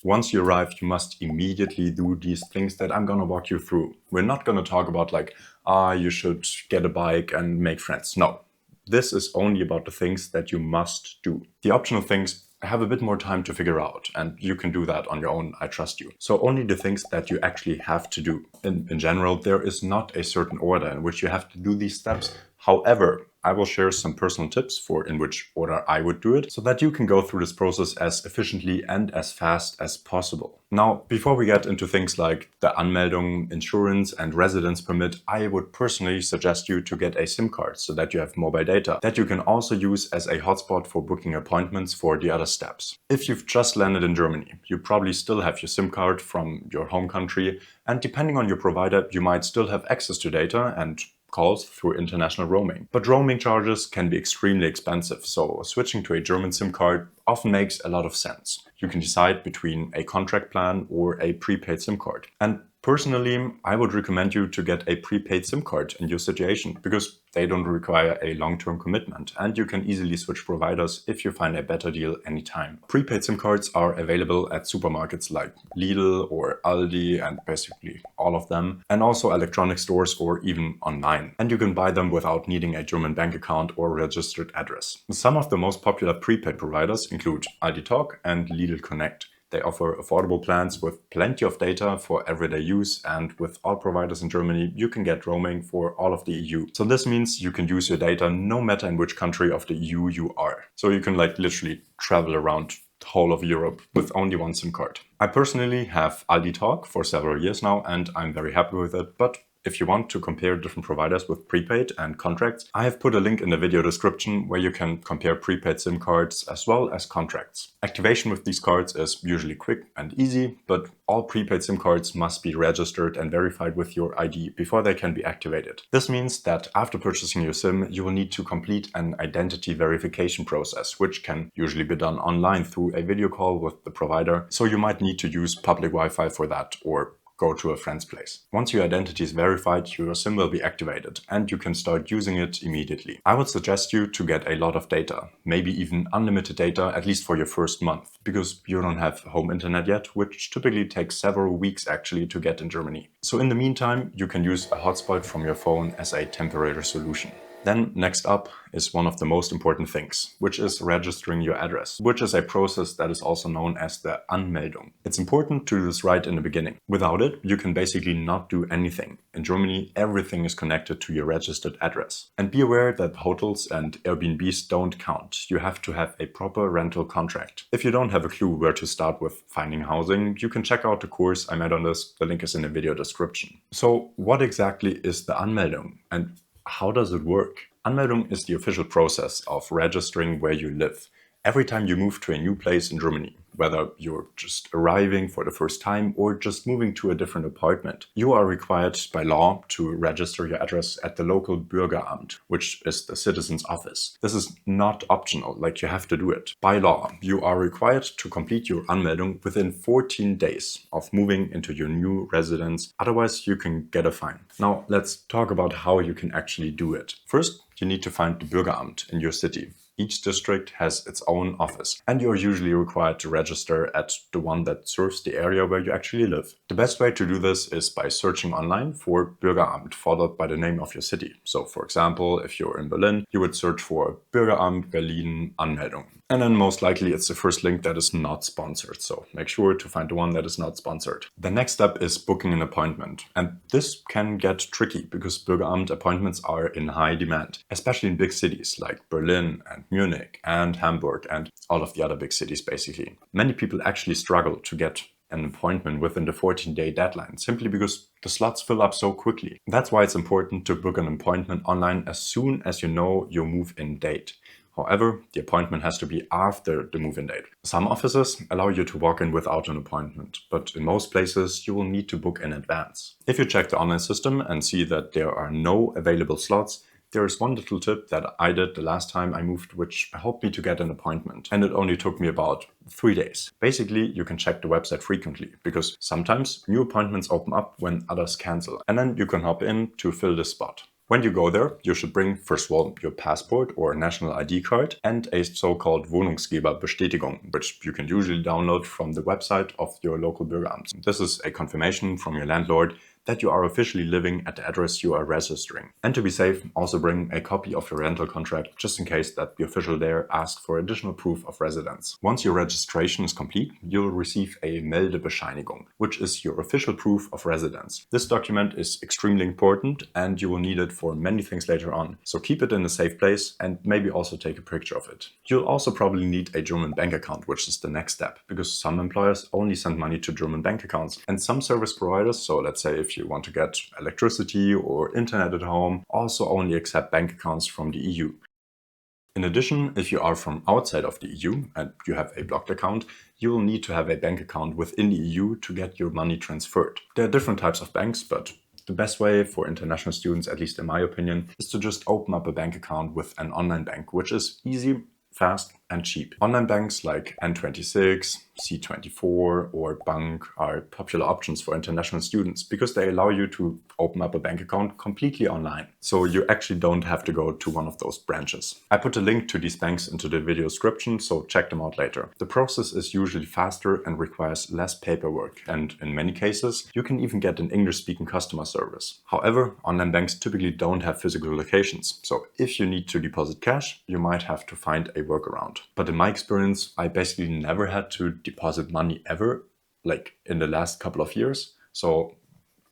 Once you arrive, you must immediately do these things that I'm gonna walk you through. We're not gonna talk about like, you should get a bike and make friends. No, this is only about the things that you must do. The optional things have a bit more time to figure out, and you can do that on your own, I trust you. So only the things that you actually have to do. In general, there is not a certain order in which you have to do these steps. However, I will share some personal tips for in which order I would do it so that you can go through this process as efficiently and as fast as possible. Now, before we get into things like the Anmeldung, insurance and residence permit, I would personally suggest you to get a SIM card so that you have mobile data that you can also use as a hotspot for booking appointments for the other steps. If you've just landed in Germany, you probably still have your SIM card from your home country, and depending on your provider, you might still have access to data and calls through international roaming. But roaming charges can be extremely expensive, so switching to a German SIM card often makes a lot of sense. You can decide between a contract plan or a prepaid SIM card. And personally, I would recommend you to get a prepaid SIM card in your situation because they don't require a long-term commitment and you can easily switch providers if you find a better deal anytime. Prepaid SIM cards are available at supermarkets like Lidl or Aldi and basically all of them, and also electronic stores or even online. And you can buy them without needing a German bank account or registered address. Some of the most popular prepaid providers include Aldi Talk and Lidl Connect. They offer affordable plans with plenty of data for everyday use, and with all providers in Germany, you can get roaming for all of the EU. So this means you can use your data no matter in which country of the EU you are. So you can like literally travel around the whole of Europe with only one SIM card. I personally have Aldi Talk for several years now and I'm very happy with it, but if you want to compare different providers with prepaid and contracts, I have put a link in the video description where you can compare prepaid SIM cards as well as contracts. Activation with these cards is usually quick and easy, but all prepaid SIM cards must be registered and verified with your ID before they can be activated. This means that after purchasing your SIM, you will need to complete an identity verification process, which can usually be done online through a video call with the provider. So you might need to use public Wi-Fi for that or go to a friend's place. Once your identity is verified, your SIM will be activated and you can start using it immediately. I would suggest you to get a lot of data, maybe even unlimited data, at least for your first month, because you don't have home internet yet, which typically takes several weeks actually to get in Germany. So in the meantime, you can use a hotspot from your phone as a temporary solution. Then next up is one of the most important things, which is registering your address, which is a process that is also known as the Anmeldung. It's important to do this right in the beginning. Without it, you can basically not do anything. In Germany, everything is connected to your registered address. And be aware that hotels and Airbnbs don't count. You have to have a proper rental contract. If you don't have a clue where to start with finding housing, you can check out the course I made on this. The link is in the video description. So what exactly is the Anmeldung and how does it work? Anmeldung is the official process of registering where you live. Every time you move to a new place in Germany, whether you're just arriving for the first time or just moving to a different apartment, you are required by law to register your address at the local Bürgeramt, which is the citizen's office. This is not optional, like you have to do it. By law, you are required to complete your Anmeldung within 14 days of moving into your new residence, otherwise you can get a fine. Now let's talk about how you can actually do it. First, you need to find the Bürgeramt in your city. Each district has its own office, and you're usually required to register at the one that serves the area where you actually live. The best way to do this is by searching online for Bürgeramt, followed by the name of your city. So for example, if you're in Berlin, you would search for Bürgeramt Berlin Anmeldung. And then most likely it's the first link that is not sponsored, so make sure to find the one that is not sponsored. The next step is booking an appointment, and this can get tricky because Bürgeramt appointments are in high demand, especially in big cities like Berlin and Munich and Hamburg and all of the other big cities basically. Many people actually struggle to get an appointment within the 14-day deadline simply because the slots fill up so quickly. That's why it's important to book an appointment online as soon as you know your move-in date. However, the appointment has to be after the move-in date. Some offices allow you to walk in without an appointment, but in most places you will need to book in advance. If you check the online system and see that there are no available slots, there is one little tip that I did the last time I moved, which helped me to get an appointment. And it only took me about 3 days. Basically, you can check the website frequently because sometimes new appointments open up when others cancel. And then you can hop in to fill the spot. When you go there, you should bring, first of all, your passport or national ID card and a so-called Wohnungsgeberbestätigung, which you can usually download from the website of your local Bürgeramt. This is a confirmation from your landlord that you are officially living at the address you are registering. And to be safe, also bring a copy of your rental contract just in case that the official there asks for additional proof of residence. Once your registration is complete, you'll receive a Meldebescheinigung, which is your official proof of residence. This document is extremely important and you will need it for many things later on. So keep it in a safe place and maybe also take a picture of it. You'll also probably need a German bank account, which is the next step, because some employers only send money to German bank accounts. And some service providers, so let's say if you want to get electricity or internet at home, also only accept bank accounts from the EU. In addition, if you are from outside of the EU and you have a blocked account, you will need to have a bank account within the EU to get your money transferred. There are different types of banks, but the best way for international students, at least in my opinion, is to just open up a bank account with an online bank, which is easy, fast and cheap. Online banks like N26, C24 or Bank are popular options for international students because they allow you to open up a bank account completely online. So you actually don't have to go to one of those branches. I put a link to these banks into the video description, so check them out later. The process is usually faster and requires less paperwork, and in many cases you can even get an English-speaking customer service. However, online banks typically don't have physical locations, so if you need to deposit cash, you might have to find a workaround. But in my experience, I basically never had to deposit money ever, like in the last couple of years. So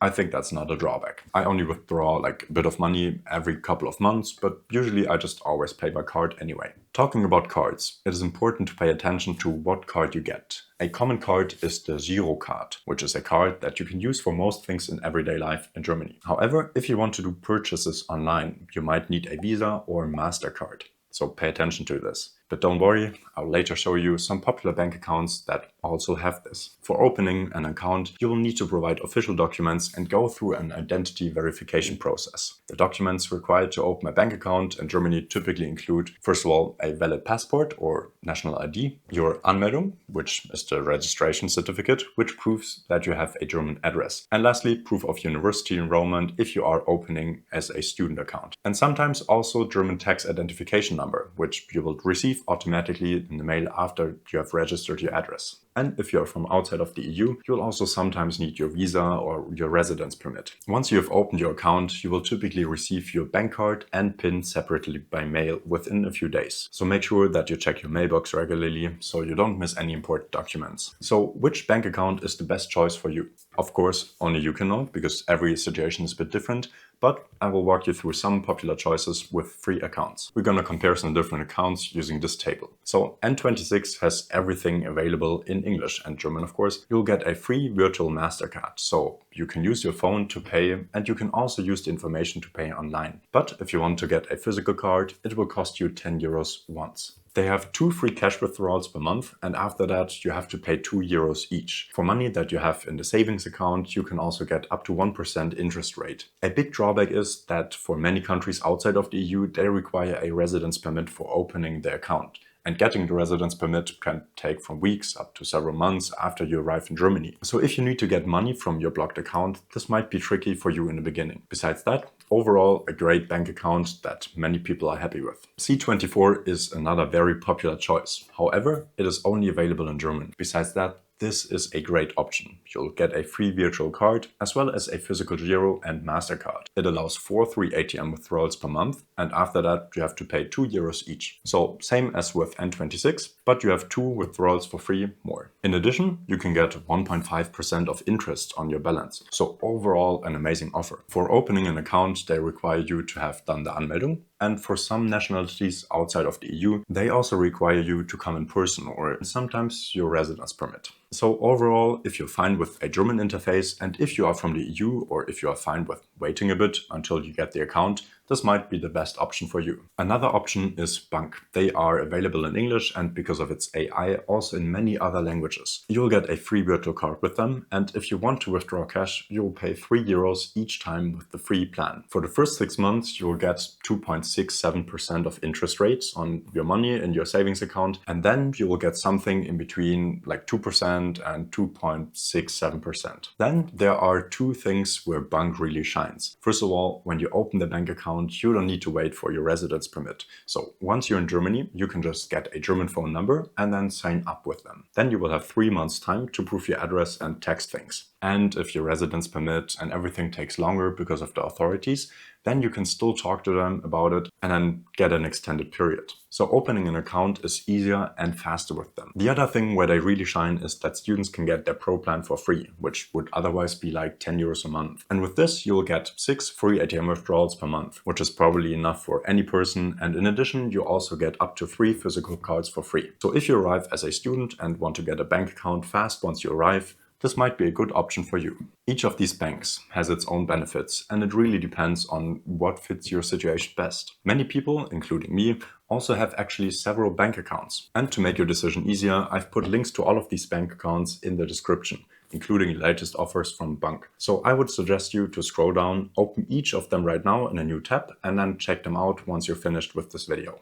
I think that's not a drawback. I only withdraw like a bit of money every couple of months, but usually I just always pay by card anyway. Talking about cards, it is important to pay attention to what card you get. A common card is the Girocard, which is a card that you can use for most things in everyday life in Germany. However, if you want to do purchases online, you might need a Visa or MasterCard. So pay attention to this. But don't worry, I'll later show you some popular bank accounts that also have this. For opening an account, you will need to provide official documents and go through an identity verification process. The documents required to open a bank account in Germany typically include, first of all, a valid passport or national ID, your Anmeldung, which is the registration certificate, which proves that you have a German address, and lastly, proof of university enrollment if you are opening as a student account. And sometimes also German tax identification number, which you will receive automatically in the mail after you have registered your address. And if you're from outside of the EU, you'll also sometimes need your visa or your residence permit. Once you have opened your account, you will typically receive your bank card and PIN separately by mail within a few days. So make sure that you check your mailbox regularly so you don't miss any important documents. So which bank account is the best choice for you? Of course, only you can know because every situation is a bit different, but I will walk you through some popular choices with free accounts. We're going to compare some different accounts using this table. So N26 has everything available in English and German, of course. You'll get a free virtual MasterCard, so you can use your phone to pay and you can also use the information to pay online. But if you want to get a physical card, it will cost you 10 euros once. They have 2 free cash withdrawals per month, and after that you have to pay 2 euros each. For money that you have in the savings account, you can also get up to 1% interest rate. A big drawback is that for many countries outside of the EU, they require a residence permit for opening the account. And getting the residence permit can take from weeks up to several months after you arrive in Germany. So if you need to get money from your blocked account, this might be tricky for you in the beginning. Besides that, overall, a great bank account that many people are happy with. C24 is another very popular choice. However, it is only available in German. Besides that, this is a great option. You'll get a free virtual card as well as a physical Giro and MasterCard. It allows 4 free ATM withdrawals per month, and after that you have to pay 2 euros each. So same as with N26, but you have 2 withdrawals for free more. In addition, you can get 1.5% of interest on your balance. So overall an amazing offer. For opening an account, they require you to have done the Anmeldung. And for some nationalities outside of the EU, they also require you to come in person or sometimes your residence permit. So overall, if you're fine with a German interface and if you are from the EU or if you are fine with waiting a bit until you get the account, this might be the best option for you. Another option is Bank. They are available in English and because of its AI also in many other languages. You'll get a free virtual card with them, and if you want to withdraw cash, you'll pay €3 each time with the free plan. For the first 6 months, you'll get 2.67% of interest rates on your money in your savings account, and then you will get something in between like 2% and 2.67%. Then there are two things where Bank really shines. First of all, when you open the bank account, you don't need to wait for your residence permit. So once you're in Germany, you can just get a German phone number and then sign up with them. Then you will have 3 months time to prove your address and tax things. And if your residence permit and everything takes longer because of the authorities, then you can still talk to them about it and then get an extended period. So opening an account is easier and faster with them. The other thing where they really shine is that students can get their Pro plan for free, which would otherwise be like €10 a month. And with this, you'll get 6 free ATM withdrawals per month, which is probably enough for any person. And in addition, you also get up to 3 physical cards for free. So if you arrive as a student and want to get a bank account fast once you arrive, this might be a good option for you. Each of these banks has its own benefits, and it really depends on what fits your situation best. Many people, including me, also have actually several bank accounts. And to make your decision easier, I've put links to all of these bank accounts in the description, including the latest offers from Bank. So I would suggest you to scroll down, open each of them right now in a new tab, and then check them out once you're finished with this video.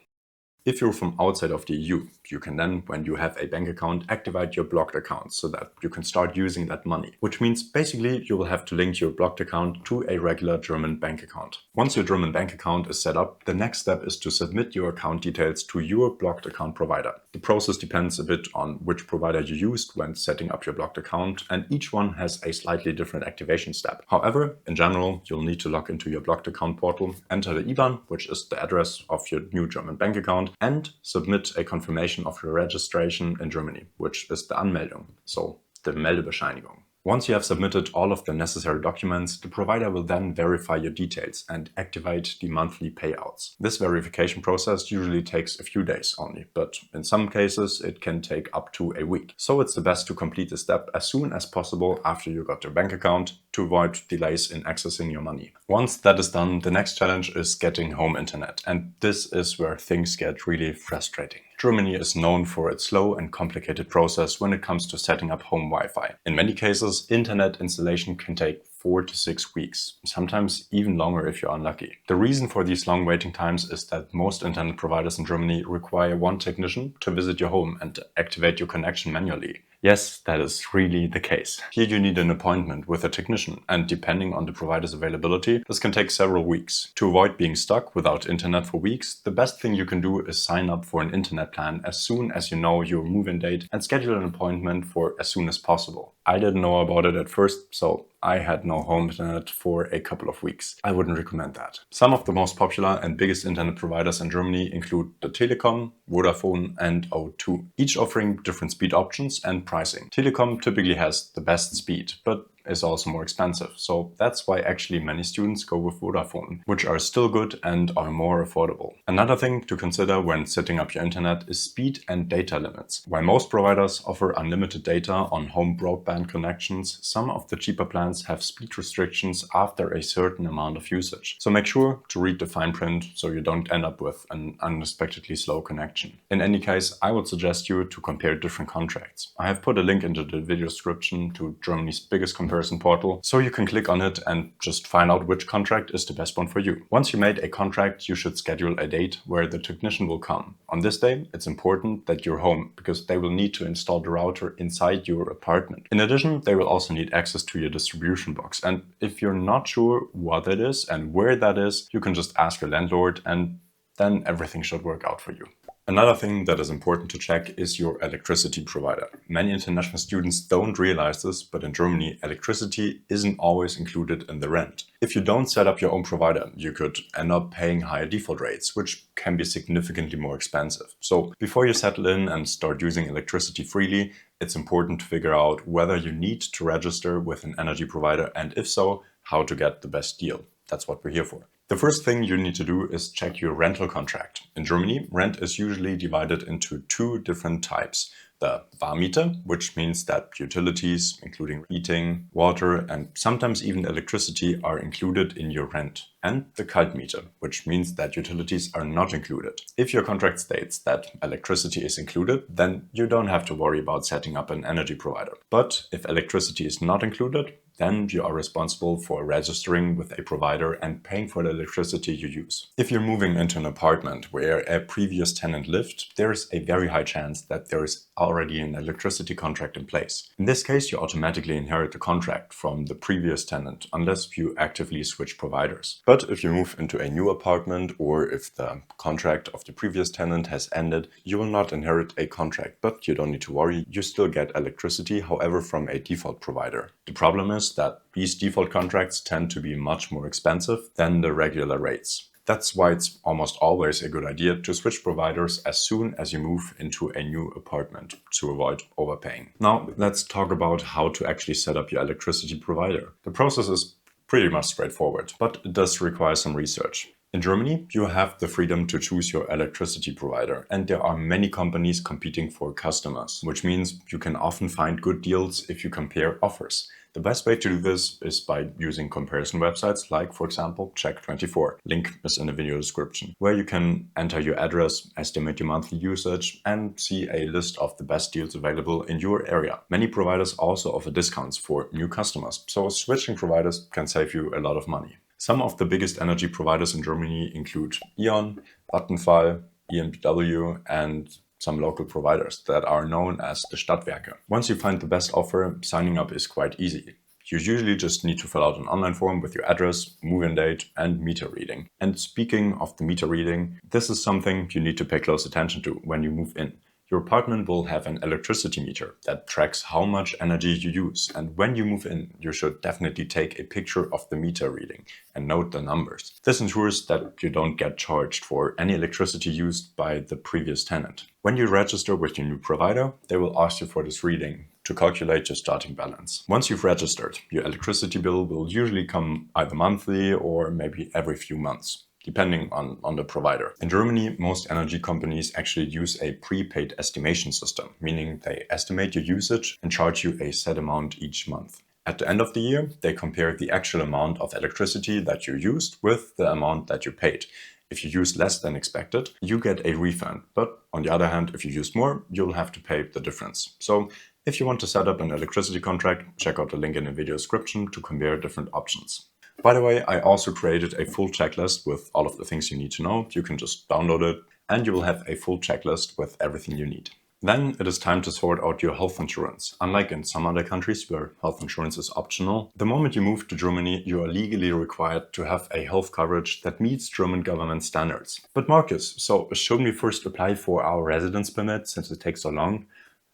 If you're from outside of the EU, you can then, when you have a bank account, activate your blocked account so that you can start using that money. Which means basically you will have to link your blocked account to a regular German bank account. Once your German bank account is set up, the next step is to submit your account details to your blocked account provider. The process depends a bit on which provider you used when setting up your blocked account, and each one has a slightly different activation step. However, in general, you'll need to log into your blocked account portal, enter the IBAN, which is the address of your new German bank account, and submit a confirmation of your registration in Germany, which is the Anmeldung, so the Meldebescheinigung. Once you have submitted all of the necessary documents, the provider will then verify your details and activate the monthly payouts. This verification process usually takes a few days only, but in some cases it can take up to a week. So it's the best to complete the step as soon as possible after you got your bank account to avoid delays in accessing your money. Once that is done, the next challenge is getting home internet, and this is where things get really frustrating. Germany is known for its slow and complicated process when it comes to setting up home Wi-Fi. In many cases, internet installation can take 4 to 6 weeks, sometimes even longer if you're unlucky. The reason for these long waiting times is that most internet providers in Germany require one technician to visit your home and activate your connection manually. Yes, that is really the case. Here you need an appointment with a technician, and depending on the provider's availability, this can take several weeks. To avoid being stuck without internet for weeks, the best thing you can do is sign up for an internet plan as soon as you know your move-in date and schedule an appointment for as soon as possible. I didn't know about it at first, so I had no home internet for a couple of weeks. I wouldn't recommend that. Some of the most popular and biggest internet providers in Germany include the Telekom, Vodafone and O2, each offering different speed options and pricing. Telekom typically has the best speed, but is also more expensive. So that's why actually many students go with Vodafone, which are still good and are more affordable. Another thing to consider when setting up your internet is speed and data limits. While most providers offer unlimited data on home broadband connections, some of the cheaper plans have speed restrictions after a certain amount of usage. So make sure to read the fine print so you don't end up with an unexpectedly slow connection. In any case, I would suggest you to compare different contracts. I have put a link into the video description to Germany's biggest comparison portal, so you can click on it and just find out which contract is the best one for you. Once you made a contract, you should schedule a date where the technician will come. On this day, it's important that you're home because they will need to install the router inside your apartment. In addition, they will also need access to your distribution box. And if you're not sure what it is and where that is, you can just ask your landlord and then everything should work out for you. Another thing that is important to check is your electricity provider. Many international students don't realize this, but in Germany, electricity isn't always included in the rent. If you don't set up your own provider, you could end up paying higher default rates, which can be significantly more expensive. So before you settle in and start using electricity freely, it's important to figure out whether you need to register with an energy provider, and if so, how to get the best deal. That's what we're here for. The first thing you need to do is check your rental contract. In Germany, rent is usually divided into 2 different types. The Warmmiete, which means that utilities, including heating, water, and sometimes even electricity, are included in your rent. and the Kaltmiete, which means that utilities are not included. If your contract states that electricity is included, then you don't have to worry about setting up an energy provider. But if electricity is not included, then you are responsible for registering with a provider and paying for the electricity you use. If you're moving into an apartment where a previous tenant lived, there is a very high chance that there is already an electricity contract in place. In this case, you automatically inherit the contract from the previous tenant unless you actively switch providers. But if you move into a new apartment or if the contract of the previous tenant has ended, you will not inherit a contract, but you don't need to worry, you still get electricity, however from a default provider. The problem is that these default contracts tend to be much more expensive than the regular rates. That's why it's almost always a good idea to switch providers as soon as you move into a new apartment to avoid overpaying. Now let's talk about how to actually set up your electricity provider. The process is pretty much straightforward, but it does require some research. In Germany, you have the freedom to choose your electricity provider, and there are many companies competing for customers, which means you can often find good deals if you compare offers. The best way to do this is by using comparison websites like, for example, Check24. Link is in the video description, where you can enter your address, estimate your monthly usage, and see a list of the best deals available in your area. Many providers also offer discounts for new customers, so switching providers can save you a lot of money. Some of the biggest energy providers in Germany include E.ON, Vattenfall, EnBW, and some local providers that are known as the Stadtwerke. Once you find the best offer, signing up is quite easy. You usually just need to fill out an online form with your address, move-in date, and meter reading. And speaking of the meter reading, this is something you need to pay close attention to when you move in. Your apartment will have an electricity meter that tracks how much energy you use, and when you move in, you should definitely take a picture of the meter reading and note the numbers. This ensures that you don't get charged for any electricity used by the previous tenant. When you register with your new provider, they will ask you for this reading to calculate your starting balance. Once you've registered, your electricity bill will usually come either monthly or maybe every few months, depending on the provider. In Germany, most energy companies actually use a prepaid estimation system, meaning they estimate your usage and charge you a set amount each month. At the end of the year, they compare the actual amount of electricity that you used with the amount that you paid. If you use less than expected, you get a refund. But on the other hand, if you use more, you'll have to pay the difference. So if you want to set up an electricity contract, check out the link in the video description to compare different options. By the way, I also created a full checklist with all of the things you need to know. You can just download it and you will have a full checklist with everything you need. Then it is time to sort out your health insurance. Unlike in some other countries where health insurance is optional, the moment you move to Germany, you are legally required to have a health coverage that meets German government standards. But Marcus, so shouldn't we first apply for our residence permit since it takes so long?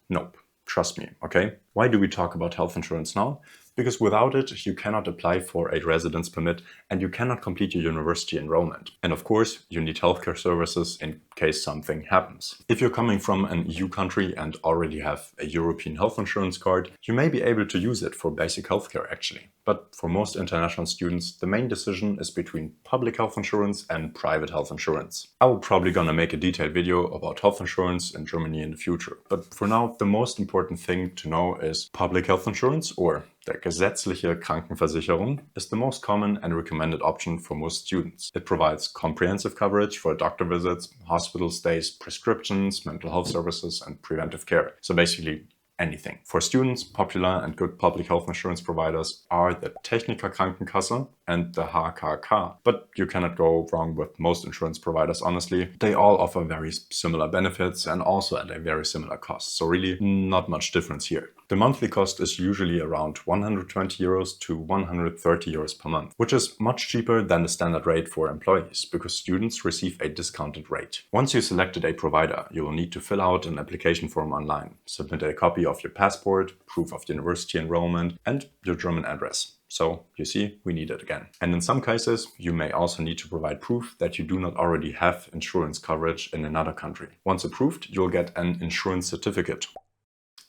Nope. Trust me, okay? Why do we talk about health insurance now? Because without it, you cannot apply for a residence permit and you cannot complete your university enrollment. And of course, you need healthcare services in case something happens. If you're coming from an EU country and already have a European health insurance card, you may be able to use it for basic healthcare actually. But for most international students, the main decision is between public health insurance and private health insurance. I will probably gonna make a detailed video about health insurance in Germany in the future. But for now, the most important thing to know is public health insurance, or der gesetzliche Krankenversicherung, is the most common and recommended option for most students. It provides comprehensive coverage for doctor visits, hospital stays, prescriptions, mental health services, and preventive care. So basically anything. For students, popular and good public health insurance providers are the Techniker Krankenkasse and the HKK. But you cannot go wrong with most insurance providers, honestly. They all offer very similar benefits and also at a very similar cost. So really not much difference here. The monthly cost is usually around 120 euros to 130 euros per month, which is much cheaper than the standard rate for employees because students receive a discounted rate. Once you selected a provider, you will need to fill out an application form online, submit a copy of your passport, proof of university enrollment, and your German address. So you see, we need it again. And in some cases, you may also need to provide proof that you do not already have insurance coverage in another country. Once approved, you'll get an insurance certificate.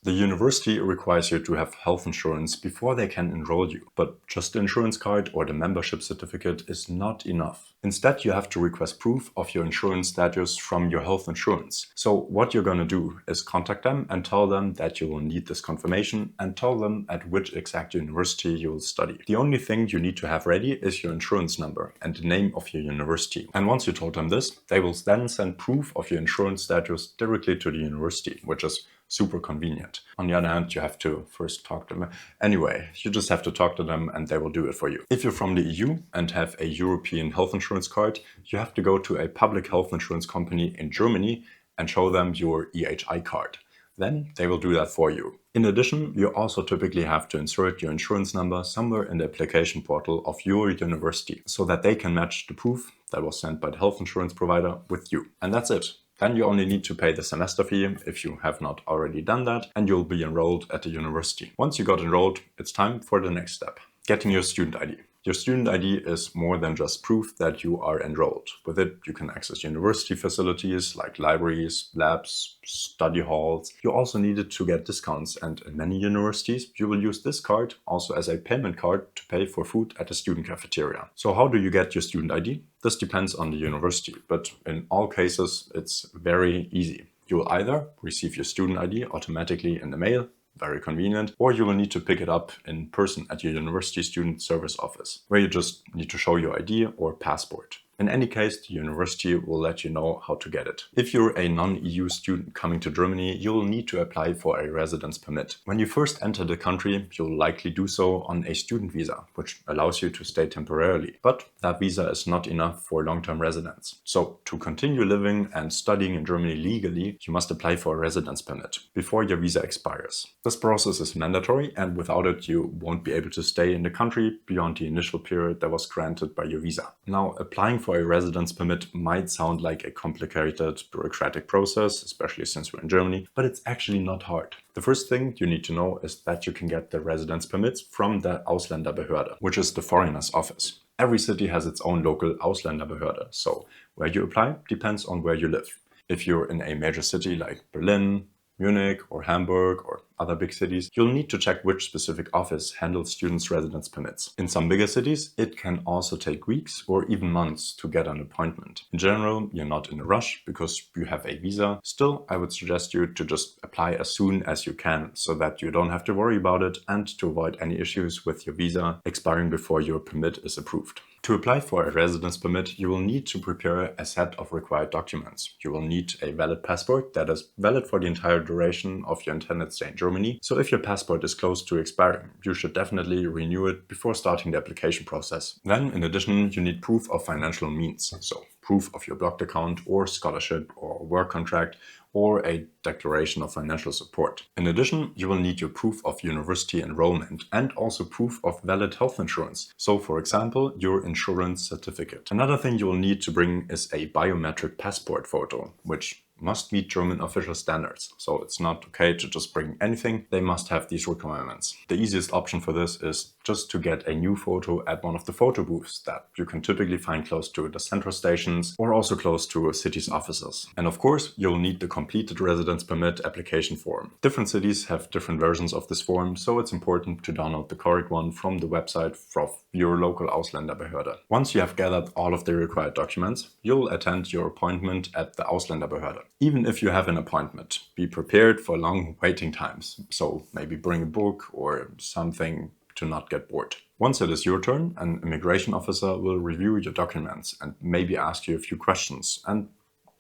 The university requires you to have health insurance before they can enroll you, but just the insurance card or the membership certificate is not enough. Instead, you have to request proof of your insurance status from your health insurance. So what you're going to do is contact them and tell them that you will need this confirmation and tell them at which exact university you will study. The only thing you need to have ready is your insurance number and the name of your university. And once you told them this, they will then send proof of your insurance status directly to the university, which is super convenient. On the other hand, you have to first talk to them. Anyway, you just have to talk to them and they will do it for you. If you're from the EU and have a European health insurance card, you have to go to a public health insurance company in Germany and show them your EHI card. Then they will do that for you. In addition, you also typically have to insert your insurance number somewhere in the application portal of your university so that they can match the proof that was sent by the health insurance provider with you. And that's it. Then you only need to pay the semester fee if you have not already done that, and you'll be enrolled at the university. Once you got enrolled, it's time for the next step, getting your student ID. Your student ID is more than just proof that you are enrolled. With it, you can access university facilities like libraries, labs, study halls. You also need it to get discounts, and in many universities, you will use this card also as a payment card to pay for food at the student cafeteria. So how do you get your student ID? This depends on the university, but in all cases, it's very easy. You will either receive your student ID automatically in the mail, very convenient, or you will need to pick it up in person at your university student service office, where you just need to show your ID or passport. In any case, the university will let you know how to get it. If you're a non-EU student coming to Germany, you'll need to apply for a residence permit. When you first enter the country, you'll likely do so on a student visa, which allows you to stay temporarily. But that visa is not enough for long-term residence. So to continue living and studying in Germany legally, you must apply for a residence permit before your visa expires. This process is mandatory, and without it, you won't be able to stay in the country beyond the initial period that was granted by your visa. Now, applying for a residence permit might sound like a complicated bureaucratic process, especially since we're in Germany, but it's actually not hard. The first thing you need to know is that you can get the residence permits from the Ausländerbehörde, which is the foreigners office. Every city has its own local Ausländerbehörde, so where you apply depends on where you live. If you're in a major city like Berlin, Munich or Hamburg or other big cities, you'll need to check which specific office handles students' residence permits. In some bigger cities, it can also take weeks or even months to get an appointment. In general, you're not in a rush because you have a visa. Still, I would suggest you to just apply as soon as you can so that you don't have to worry about it and to avoid any issues with your visa expiring before your permit is approved. To apply for a residence permit, you will need to prepare a set of required documents. You will need a valid passport that is valid for the entire duration of your intended stay in Germany. So if your passport is close to expiring, you should definitely renew it before starting the application process. Then, in addition, you need proof of financial means. So proof of your blocked account or scholarship or work contract or a declaration of financial support. In addition, you will need your proof of university enrollment and also proof of valid health insurance. So for example, your insurance certificate. Another thing you will need to bring is a biometric passport photo, which must meet German official standards. So it's not okay to just bring anything. They must have these requirements. The easiest option for this is just to get a new photo at one of the photo booths that you can typically find close to the central stations or also close to a city's offices. And of course, you'll need the completed residence permit application form. Different cities have different versions of this form, so it's important to download the correct one from the website of your local Ausländerbehörde. Once you have gathered all of the required documents, you'll attend your appointment at the Ausländerbehörde. Even if you have an appointment, be prepared for long waiting times. So maybe bring a book or something to not get bored. Once it is your turn, an immigration officer will review your documents and maybe ask you a few questions, and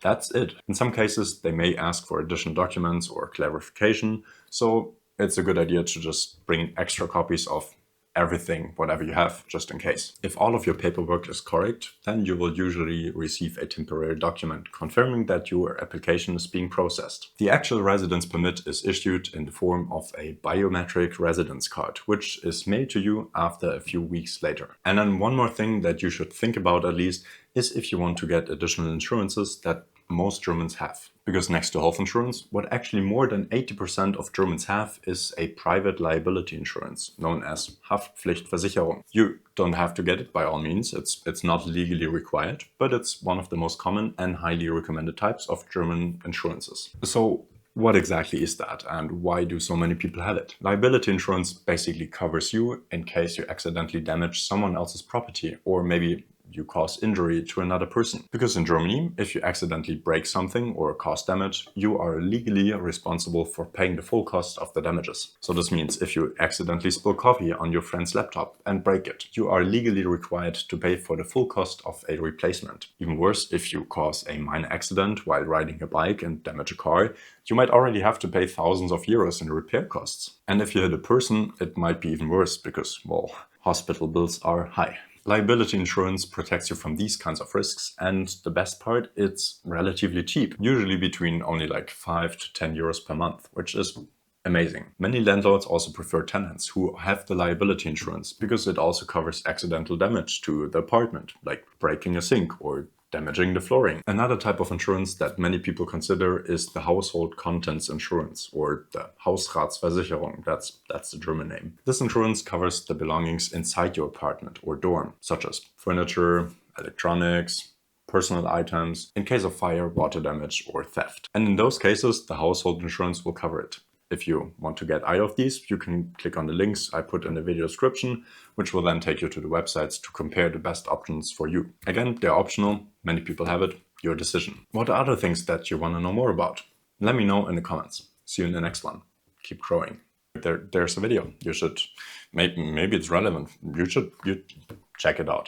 that's it. In some cases, they may ask for additional documents or clarification, so it's a good idea to just bring extra copies of everything, whatever you have, just in case. If all of your paperwork is correct, then you will usually receive a temporary document confirming that your application is being processed. The actual residence permit is issued in the form of a biometric residence card, which is mailed to you after a few weeks later. And then one more thing that you should think about at least is if you want to get additional insurances that most Germans have. Because next to health insurance, what actually more than 80% of Germans have is a private liability insurance, known as Haftpflichtversicherung. You don't have to get it by all means, it's not legally required, but it's one of the most common and highly recommended types of German insurances. So What exactly is that, and why do so many people have it? Liability insurance basically covers you in case you accidentally damage someone else's property, or maybe you cause injury to another person. Because in Germany, if you accidentally break something or cause damage, you are legally responsible for paying the full cost of the damages. So this means if you accidentally spill coffee on your friend's laptop and break it, you are legally required to pay for the full cost of a replacement. Even worse, if you cause a minor accident while riding a bike and damage a car, you might already have to pay thousands of euros in repair costs. And if you hit a person, it might be even worse because, well, hospital bills are high. Liability insurance protects you from these kinds of risks, and the best part, it's relatively cheap, usually between only like 5 to 10 euros per month, which is amazing. Many landlords also prefer tenants who have the liability insurance because it also covers accidental damage to the apartment, like breaking a sink or damaging the flooring. Another type of insurance that many people consider is the household contents insurance, or the Hausratsversicherung. That's the German name. This insurance covers the belongings inside your apartment or dorm, such as furniture, electronics, personal items, in case of fire, water damage, or theft. And in those cases, the household insurance will cover it. If you want to get either of these, you can click on the links I put in the video description, which will then take you to the websites to compare the best options for you. Again, they're optional, many people have it, your decision. What are other things that you want to know more about? Let me know in the comments. See you in the next one. Keep growing. There's a video. You should, maybe it's relevant. You check it out.